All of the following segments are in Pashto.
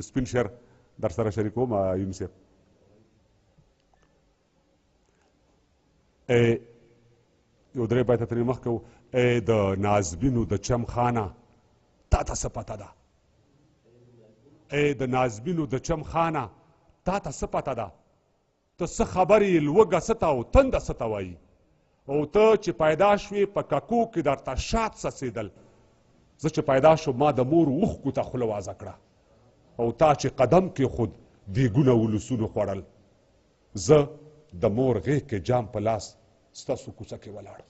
سپین شعر در سره شریکوم یونس صاحب. یو درې بیته ترې مخکې و، ای د نازبینو د چم خانه تا ته څه پته ده، ای د نازبینو د چم خانه تا ته څه پته ده، ته څه خبر یې لوږه څه ته او تنده څه ته وایي، او ته چې پیدا شوې په ککو کې درته شات څڅېدل، زه چې پیدا شوم ما د مور اوښکو ته خوله وازه کړه، او تا چې قدم کې خود دیګونه ولسونو خوړل، زه د مور غېږ کې جام په لاس ستاسو کوڅه کې ولاړ.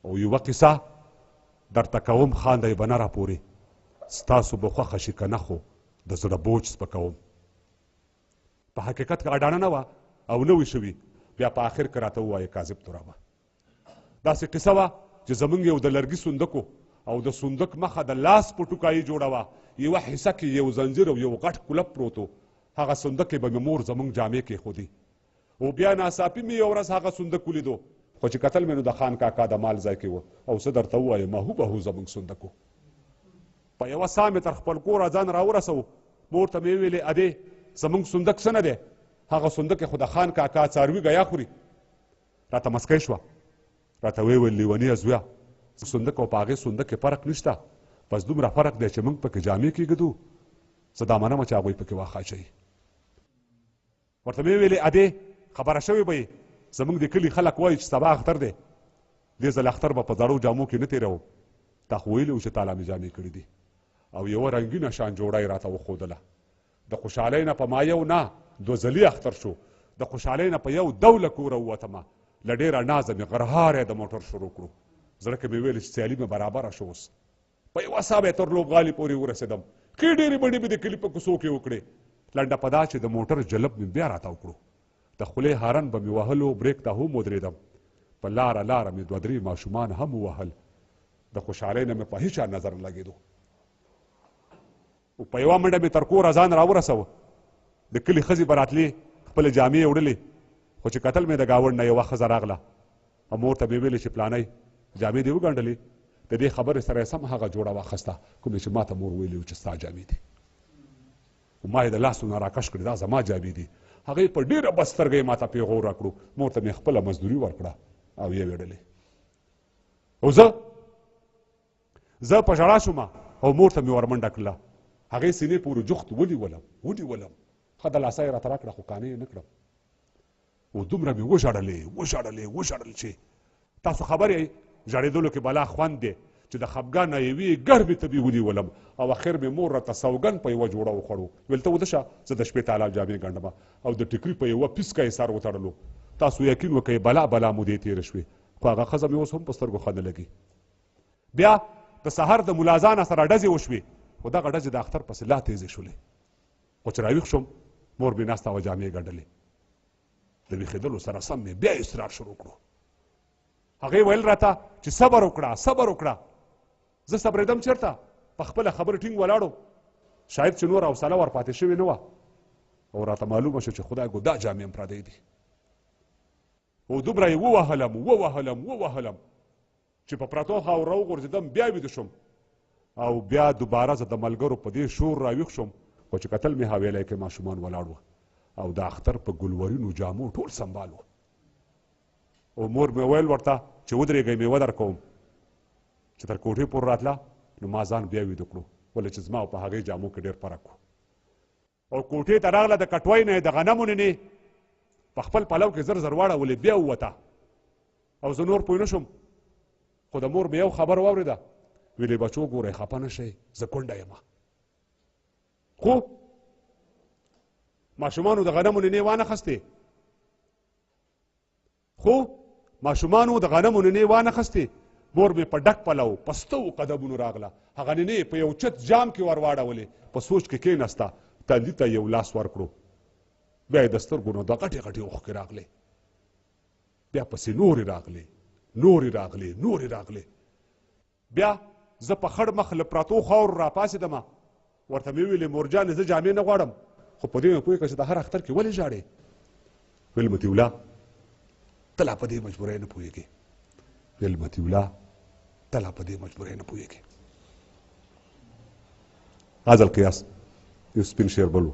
او یوه قصه درته کوم خاندئ به نه راپورې، ستاسو به خوښه شي که نه خو د زړه بوج سپکوم. په حقیقت کې اډانه نه وه او نه وي شوي، بیا په آخر کې راته ووایه کاذب ترابه. داسې قصه وه چې زمونږ یو د لرګي صندوق او د صندوق مخه د لاس په ټوکایي جوړه وه، یوه حصه کې یو زنځیر او یو غټ کلب پروت و، هغه صندوق کې به مې مور زمونږ جامې کېښودې، او بیا ناڅاپي مې یو ورځ هغه صندوق ولیدو، خو چې کتل مې نو د خان کاکا د مال ځای کې و، او څه درته ووایم مهو بهو زمونږ صندوق و. په یوه ساه مې تر خپل کوره ځان راورسو، مور ته مې ویلې ادې زمونږ صندوق څه نه دی، هغه صندوق کې خو د خان کاکا څاروي ګیا خوري. راته مسکی شوه، راته ویې ویل لیونیه زویه صندوق او په هغې صندوق کې فرق نشته، بس دومره فرق دی چې موږ پکې جامې کېږدو، زه دا منمه چې هغوی پکې واښه اچوي. ورته مې ویلې ادې خبره شوې به یې، زموږ د کلي خلک وایي چې سبا اختر دی، دې ځل اختر به په زړو جامو کې نه تېروم، تا خو ویلي و چې تاله مې جامې کړي دي. او یوه رنګینه شان جوړه یې راته وښودله، د خوشحالۍ نه په ما یو نه دوه ځلي اختر شو، د خوشحالۍ نه په یو ډوله کوره ووتمه، له ډېره نازه مې غرهاری د موټر شروع کړو، زړه کې مې ویل چې سیالي مې برابره شو، اوس په یوه ساه به یې تر لوبغالي پورې ورسېدم، ښې ډېرې بڼې مې د کلي په کوڅو کې وکړې، لنډه په دا چې د موټر جلب مې بیا راته وکړو، د خولې هارن به مې وهلو، بریک ته هم ودرېدم، په لاره لاره مې دوه درې ماشومان هم ووهل، د خوشحالۍ نه مې په هېچا نظر نه لګېدو. او په یوه منډه مې تر کوره ځان راورسوه، د کلي ښځې به راتلې خپلې جامې یې وړلې، خو چې کتل مې د ګاونډ نه یوه ښځه راغله، او مور ته مې ویلې چې پلانۍ جامې دې وګنډلې، د دې خبرې سره یې سم هغه جوړه واخیسته کومې چې ما ته مور ویلي و چې ستا جامې دي، خو ما یې د لاسو نه راکش کړې دا زما جامې دي، هغې په ډېره بدسترګۍ ما ته پیغور راکړو، مور ته مې خپله مزدوري ورکړه او یې ویډلې. او زه په ژړا شوم او مور ته مې ورمنډه کړله، هغې سینې پورې جوخت ونیولم ښه د لاسه یې راته راکړه خو قانع یې نه کړم، او دومره مې وژړل چې تاسو خبر یې ژړېدلو کې بلا خوند دی چې د خفګان نه یوې ګرمې تبې ونیولم، او اخر مې مور راته سوګند په یوه جوړه وخوړو، ویل ته وده شه زه د شپې تالا جامې ګنډمه، او د ټیکري په یوه پیسکه یې سر وتړلو، تاسو یقین وکئ بلا مودې تېره شوې، خو هغه ښځه مې اوس هم په سترګو ښه نه لګي. بیا د سهار د ملازانه سره ډزې وشوې، خو دغه ډزې د اختر پسې لا تیزې شولې، خو چې راویښ شوم مور مې ناسته وه جامې ګنډلې، د ویښېدلو سره سم مې بیا اصرار شروع کړو، هغې ویل راته چې صبر وکړه، زه صبرېدم چېرته، په خپله خبره ټینګ ولاړو، شاید چې نور حوصله ور پاتې شوې نه وه، او راته معلومه شو چې خدای ګو دا جامې هم پردۍ دي، او دومره یې ووهلم چې په پرتو خاورو راوغورځېدم، بیا ویده شوم، او بیا دوباره زه د ملګرو په دې شور راویښ شوم، خو چې کتل مې حویلی کې ماشومان ولاړ وه، او د اختر په ګلورینو جامو ټول سنبال وه، او مور مې ویل ورته چې ودرېږئ میوه در کوم، چې تر کوټې پورې راتله نو ما ځان بیا ویده کړو، ولې چې زما او په هغې جامو کې ډېر فرق و، او کوټې ته راغله د کټوۍ نه یې د غنمو نینې په خپل پلو کې زر واړولې، بیا ووته، او زه نور پوه نه شوم، خو د مور مې یو خبر واورېده، ویلې بچو ګورئ خفه نه شئ زه کونډه یم، خو ماشومانو د غنمو نینې وانه خستې، مور مې په ډک پلو په ستو قدمونو راغله، هغه نینې په یو چت جام کې ور واړولې، په سوچ کې کېناسته، تندي ته یو لاس ورکړو، بیا یې د سترګو نه د غټې اوښکې راغلې، بیا پسې نورې راغلې، بیا زه په خړ مخ له پرتو خاورو راپاڅېدم، ورته مې ویلې مورجانې زه جامې نه غواړم، خو په دې مې پوه کړه چې د هر اختر کې ولې ژاړې، ویل مطیع الله ته لا په دې مجبورۍ نه پوهېږې، هذا القياس. یو سپین شیربل و